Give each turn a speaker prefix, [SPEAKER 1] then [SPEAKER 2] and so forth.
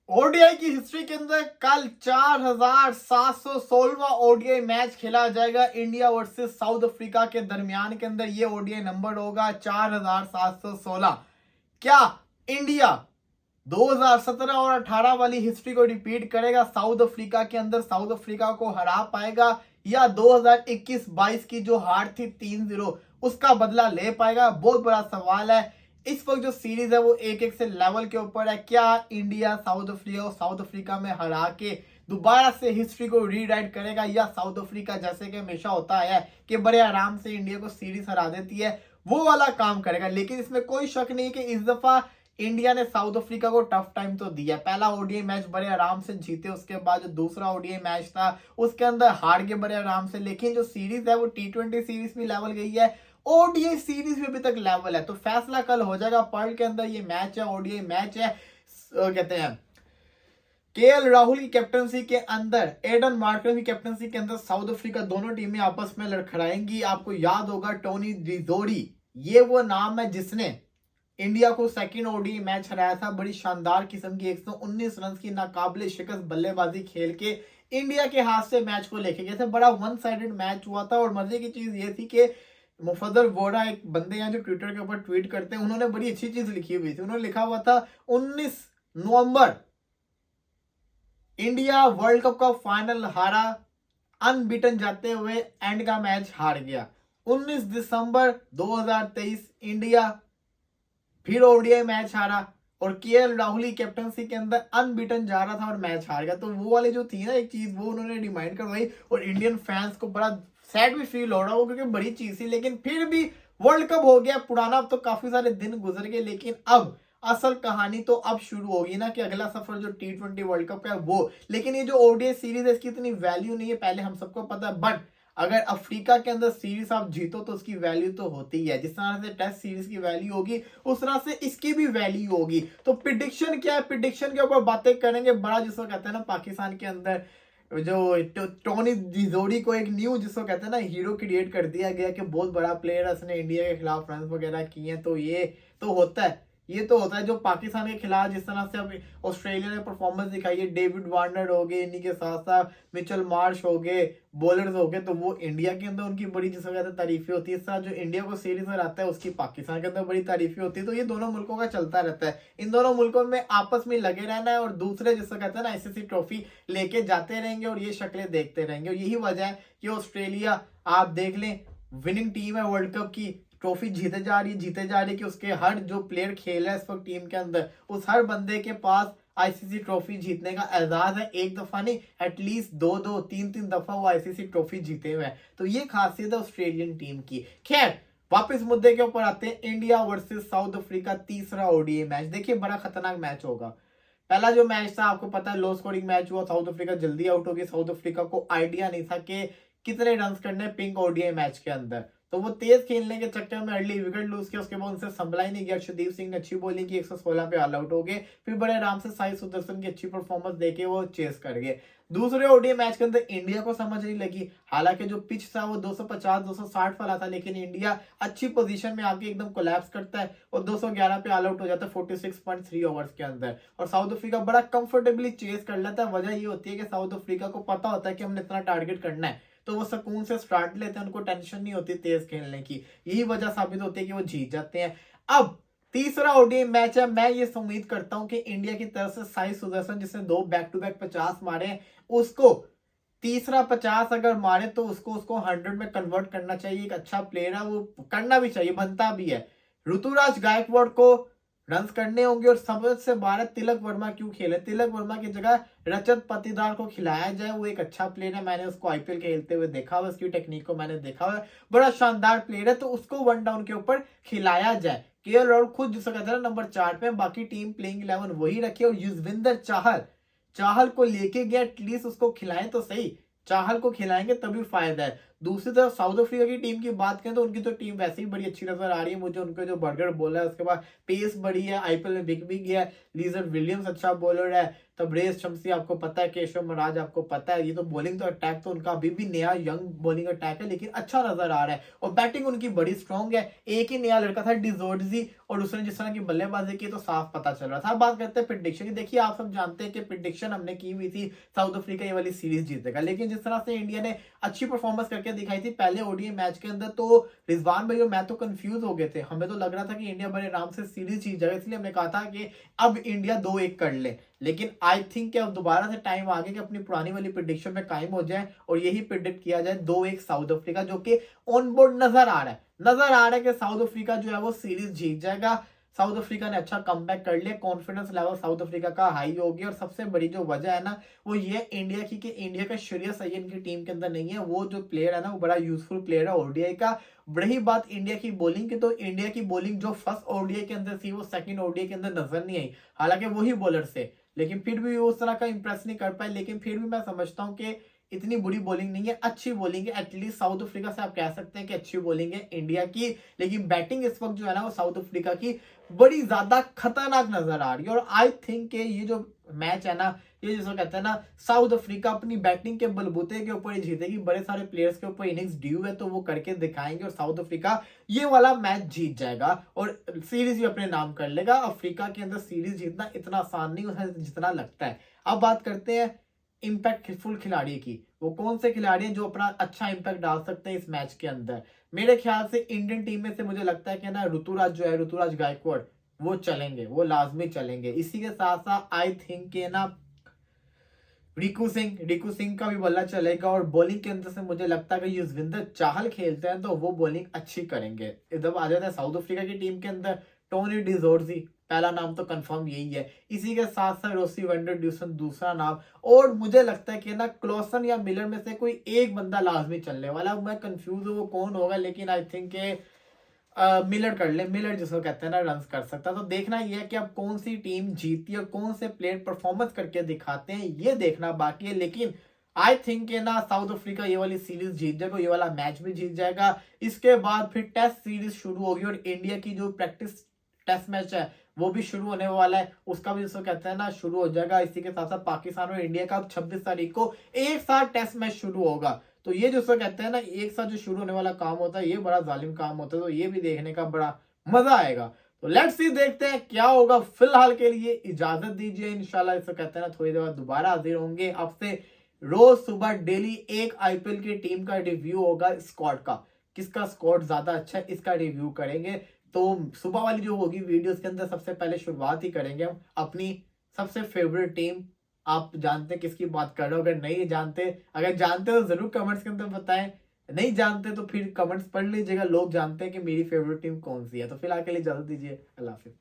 [SPEAKER 1] ODI की history के अंदर कल 4716वां ओडीआई मैच खेला जाएगा इंडिया वर्सेस साउथ अफ्रीका के दरमियान के अंदर। ये ओडीआई नंबर होगा 4716। क्या इंडिया 2017 और 18 वाली हिस्ट्री को रिपीट करेगा, साउथ अफ्रीका के अंदर साउथ अफ्रीका को हरा पाएगा, या 2021-22 की जो हार थी 3-0 उसका बदला ले पाएगा? बहुत बड़ा सवाल है। इस वक्त जो सीरीज है वो 1-1 से लेवल के ऊपर है। क्या इंडिया साउथ अफ्रीका में हरा के दोबारा से हिस्ट्री को रीराइट करेगा, या साउथ अफ्रीका जैसे कि हमेशा होता है कि बड़े आराम से इंडिया को सीरीज हरा देती है, वो वाला काम करेगा? लेकिन इसमें कोई शक नहीं कि इस दफा इंडिया ने साउथ अफ्रीका को टफ टाइम तो दिया। पहला ओडीआई मैच बड़े आराम से जीते, उसके बाद जो दूसरा ओडीआई मैच था उसके अंदर हार गए बड़े आराम से। लेकिन जो सीरीज है वो टी20 सीरीज भी लेवल गई है, ओडीआई सीरीज भी अभी तक लेवल है। तो फैसला कल हो जाएगा। पर्ल के अंदर ये मैच है, ओडीआई मैच है। कहते हैं केएल राहुल की कैप्टनसी के अंदर, एडन मार्करम की कैप्टनसी के अंदर साउथ अफ्रीका दोनों टीमें आपस में लड़खड़ाएंगी। आपको याद होगा टोनी डिजोरी, ये वो नाम है जिसने इंडिया को सेकंड ओडीआई मैच हराया था। बड़ी शानदार किस्म की 119 रन की नाकाबिले शिकस्त बल्लेबाजी खेल के इंडिया के हाथ से मैच को लेके गए थे। बड़ा वन साइडेड मैच हुआ था। और मजे की चीज ये थी कि मुफद्दल वोरा, एक बंदे हैं जो ट्विटर के ऊपर ट्वीट करते हैं, उन्होंने बड़ी अच्छी चीज लिखी हुई थी। उन्होंने लिखा हुआ था 19 नवंबर इंडिया वर्ल्ड कप का फाइनल हारा, अनबीटन जाते हुए एंड का मैच हार गया। 19 दिसंबर 2023 इंडिया फिर ओडीआई मैच हारा, और केएल राहुल की कैप्टनसी के अंदर अनबीटन जा रहा था और मैच हार गया। तो वो वाली जो थी ना एक चीज, वो उन्होंने रिमाइंड करवाई। और इंडियन फैंस को बड़ा सैड भी फील हो रहा हो, क्योंकि बड़ी चीज थी। लेकिन फिर भी वर्ल्ड कप हो गया पुराना, अब तो काफी सारे दिन गुजर गए। लेकिन अब असल कहानी तो अब शुरू होगी ना, कि अगला सफर जो टी20 वर्ल्ड कप का है वो। लेकिन ये जो ओडीआई सीरीज है इसकी इतनी वैल्यू नहीं है, पहले हम सबको पता है। बट अगर अफ्रीका के अंदर सीरीज आप जीतो तो उसकी वैल्यू तो होती है। जिस तरह से टेस्ट सीरीज की वैल्यू होगी उस तरह से इसकी भी वैल्यू होगी। तो प्रिडिक्शन क्या है, प्रिडिक्शन के ऊपर बातें करेंगे। बड़ा जिसको कहते हैं ना पाकिस्तान के अंदर जो टोनी डिजोरी को एक न्यू जिसको कहते हैं ना हीरो क्रिएट कर दिया गया कि बहुत बड़ा प्लेयर है, उसने इंडिया के खिलाफ रन वगैरह किए हैं। तो ये तो होता है, ये तो होता है। जो पाकिस्तान के खिलाफ जिस तरह से अभी ऑस्ट्रेलिया ने परफॉर्मेंस दिखाई है, डेविड वार्नर हो गए, इन्हीं के साथ साथ मिचेल मार्श हो गए, बॉलर्स हो गए, तो वो इंडिया के अंदर उनकी बड़ी जिसको कहते हैं तारीफें होती है। इस तरह जो इंडिया को सीरीज में आता है उसकी पाकिस्तान के अंदर बड़ी तारीफें होती है। तो ये दोनों मुल्कों का चलता रहता है। इन दोनों मुल्कों में आपस में लगे रहना है, और दूसरे जिसको कहते हैं ना आईसीसी ट्रॉफी लेके जाते रहेंगे और ये शक्लें देखते रहेंगे। और यही वजह है कि ऑस्ट्रेलिया आप देख लें, विनिंग टीम है वर्ल्ड कप की, ट्रॉफी जीते जा रही है, कि उसके हर जो प्लेयर खेल रहा है इस वक्त टीम के अंदर, उस हर बंदे के पास आईसीसी ट्रॉफी जीतने का एजाज है। एक दफा नहीं, एटलीस्ट दो दो तीन तीन दफा वो आईसीसी ट्रॉफी जीते हुए हैं। तो ये खासियत है ऑस्ट्रेलियन टीम की। खैर वापस मुद्दे के ऊपर आते हैं। इंडिया वर्सेस साउथ अफ्रीका तीसरा ओडीआई मैच। देखिए बड़ा खतरनाक मैच होगा। पहला जो मैच था आपको पता है लो स्कोरिंग मैच हुआ, साउथ अफ्रीका जल्दी आउट हो गई। साउथ अफ्रीका को आइडिया नहीं था कि कितने रन करने पिंक ओडीआई मैच के अंदर। तो वो तेज खेलने के चक्कर में अर्ली विकेट लूज किया, उसके बाद उनसे संभला ही नहीं गया। अर्शदीप सिंह ने अच्छी बॉलिंग की, 116 पे ऑल आउट हो गए। फिर बड़े आराम से साई सुदर्शन की अच्छी परफॉर्मेंस देके वो चेस कर गए। दूसरे ओडीआई मैच के अंदर इंडिया को समझ नहीं लगी। हालांकि जो पिच था वो 250-260 वाला था, लेकिन इंडिया अच्छी पोजीशन में आके एकदम कोलैप्स करता है और 211 पे ऑल आउट हो जाता है 46.3 ओवर्स के अंदर। और साउथ अफ्रीका बड़ा कंफर्टेबली चेस कर लेता है। वजह ये होती है कि साउथ अफ्रीका को पता होता है कि हमने इतना टारगेट करना है, तो वो सुकून से स्टार्ट लेते हैं, उनको टेंशन नहीं होती तेज खेलने की। यही वजह साबित होती है कि वो जीत जाते हैं। अब तीसरा ओडीआई मैच है। मैं ये उम्मीद करता हूं कि इंडिया की तरफ से साई सुदर्शन जिसने 2 बैक टू बैक 50 मारे, उसको तीसरा 50 अगर मारे तो उसको 100 में कन्वर्ट करना चाहिए। एक अच्छा प्लेयर है, वो करना भी चाहिए, बनता भी है। ऋतुराज गायकवाड़ को रन करने होंगे। और सबसे 12 तिलक वर्मा क्यों खेले, तिलक वर्मा की जगह रजत पाटीदार को खिलाया जाए। वो एक अच्छा प्लेयर है, मैंने उसको आईपीएल खेलते हुए देखा हुआ, उसकी टेक्निक को मैंने देखा हुआ, बड़ा शानदार प्लेयर है। तो उसको वन डाउन के ऊपर खिलाया जाए। केएल राहुल खुद जिसको कहते हैं नंबर 4 पे, बाकी टीम प्लेइंग 11 वही रखे। और युजवेंद्र चाहल, चाहल को लेके गया, एटलीस्ट उसको खिलाएं तो सही। चाहल को खिलाएंगे तभी फायदा है। दूसरी तरफ साउथ अफ्रीका की टीम की बात करें तो उनकी तो टीम वैसे ही बड़ी अच्छी नजर आ रही है मुझे। उनके जो बर्गर बॉलर है, उसके बाद पेस बड़ी है, आईपीएल में बिक भी गया है। लीजर विलियम्स अच्छा बॉलर है, तब रेस शमसी आपको पता है, केशव महाराज आपको पता है, ये तो बॉलिंग तो अटैक तो उनका अभी भी नया यंग बॉलिंग अटैक है, लेकिन अच्छा नजर आ रहा है और बैटिंग उनकी बड़ी स्ट्रॉन्ग है। एक ही नया लड़का था डिजोर्डजी और उसने जिस तरह की बल्लेबाजी की तो साफ पता चल रहा था। बात करते हैं प्रिडिक्शन की। देखिए आप सब जानते हैं कि प्रिडिक्शन हमने की हुई थी साउथ अफ्रीका ये वाली सीरीज जीतेगा, लेकिन जिस तरह से इंडिया ने अच्छी परफॉर्मेंस करके दिखाई थी पहले ओडीआई मैच के अंदर, तो रिजवान भाई और मैं तो कंफ्यूज हो गए थे। हमें तो लग रहा था कि इंडिया बड़े आराम से सीरीज जीत जाएगा, इसलिए हमने कहा था कि अब इंडिया 2-1 कर ले। लेकिन आई थिंक कि अब दोबारा से टाइम आ गया कि अपनी पुरानी वाली प्रिडिक्शन में कायम हो जाए और यही प्रिडिक्ट किया जाए 2-1 साउथ अफ्रीका, जो कि ऑन बोर्ड नजर आ रहा है कि साउथ अफ्रीका जो है वो सीरीज जीत जाएगा। साउथ अफ्रीका ने अच्छा कमबैक कर लिया, कॉन्फिडेंस लेवल साउथ अफ्रीका का हाई हो गया और सबसे बड़ी जो वजह है ना वो ये इंडिया की कि इंडिया का श्रेयस अय्यर की टीम के अंदर नहीं है। वो जो प्लेयर है ना वो बड़ा यूजफुल प्लेयर है ओडीआई का। रही बात इंडिया की बॉलिंग की, तो इंडिया की बॉलिंग जो फर्स्ट ओडीआई के अंदर थी वो सेकंड ओडीआई के अंदर नजर नहीं आई, हालांकि वही बॉलर से, लेकिन फिर भी उस तरह का इंप्रेस नहीं कर पाए। लेकिन फिर भी मैं समझता हूँ कि इतनी बुरी बॉलिंग नहीं है, अच्छी बॉलिंग है। एटलीस्ट साउथ अफ्रीका से आप कह सकते हैं कि अच्छी बॉलिंग है इंडिया की, लेकिन बैटिंग इस वक्त जो है ना वो साउथ अफ्रीका की बड़ी ज्यादा खतरनाक नजर आ रही है। और आई थिंक कि ये जो मैच है ना, ये जिसको कहते हैं ना साउथ अफ्रीका अपनी बैटिंग के बलबूते के ऊपर ही जीतेगी। बड़े सारे प्लेयर्स के ऊपर इनिंग्स ड्यू है तो वो करके दिखाएंगे और साउथ अफ्रीका ये वाला मैच जीत जाएगा और सीरीज भी अपने नाम कर लेगा। अफ्रीका के अंदर सीरीज जीतना इतना आसान नहीं है जितना लगता है। अब बात करते हैं इम्पैक्टफुल खिलाड़ी की। वो कौन से खिलाड़ी हैं जो अपना अच्छा इम्पैक्ट डाल सकते हैं इस मैच के अंदर? मेरे ख्याल से इंडियन टीम में से मुझे लगता है कि ना ऋतुराज जो है, ऋतुराज गायकवाड़, वो चलेंगे, वो लाजमी चलेंगे। इसी के साथ साथ आई थिंक के ना रिकू सिंह का भी बल्ला चलेगा और बॉलिंग के अंदर से मुझे लगता है कि युजवेंद्र चाहल खेलते हैं तो वो बॉलिंग अच्छी करेंगे। इधर आ जाता है साउथ अफ्रीका की टीम के अंदर टोनी डिजोर्जी, पहला नाम तो कंफर्म यही है। इसी के साथ साथ रोसी वेंडर ड्यूसन दूसरा नाम, और मुझे लगता है कि ना क्लॉसन या मिलर में से कोई एक बंदा लाजमी चलने वाला। मैं कंफ्यूज हूँ वो कौन होगा, लेकिन आई थिंक मिलर कर ले, मिलर जिसको कहते हैं ना रन कर सकता। तो देखना ये है कि अब कौन सी टीम जीतती है और कौन से प्लेयर परफॉर्मेंस करके दिखाते हैं, ये देखना बाकी है। लेकिन आई थिंक ना साउथ अफ्रीका ये वाली सीरीज जीत जाएगा, ये वाला मैच भी जीत जाएगा। इसके बाद फिर टेस्ट सीरीज शुरू होगी और इंडिया की जो प्रैक्टिस टेस्ट मैच है वो भी शुरू होने वाला है, उसका भी जिसको कहते हैं ना शुरू हो जाएगा। इसी के साथ साथ पाकिस्तान और इंडिया का 26 तारीख को एक साथ टेस्ट मैच शुरू होगा। तो ये जिसको कहते हैं ना एक साथ जो शुरू होने वाला काम होता है ये बड़ा जालिम काम होता है, तो ये भी देखने का बड़ा मजा आएगा। तो लेट्स सी, देखते हैं क्या होगा। फिलहाल के लिए इजाजत दीजिए, इंशाल्लाह इसको कहते हैं ना थोड़ी देर बाद दोबारा हाजिर होंगे आपसे। रोज सुबह डेली एक आईपीएल की टीम का रिव्यू होगा, स्क्वाड का, किसका स्क्वाड ज्यादा अच्छा है इसका रिव्यू करेंगे। तो सुबह वाली जो होगी वीडियोस के अंदर सबसे पहले शुरुआत ही करेंगे हम अपनी सबसे फेवरेट टीम। आप जानते हैं किसकी बात कर रहे हो? अगर नहीं जानते, अगर जानते हो तो जरूर कमेंट्स के अंदर बताएं, नहीं जानते तो फिर कमेंट्स पढ़ लीजिएगा, लोग जानते हैं कि मेरी फेवरेट टीम कौन सी है। तो फिलहाल के लिए इजाजत दीजिए, अल्लाह हाफिज।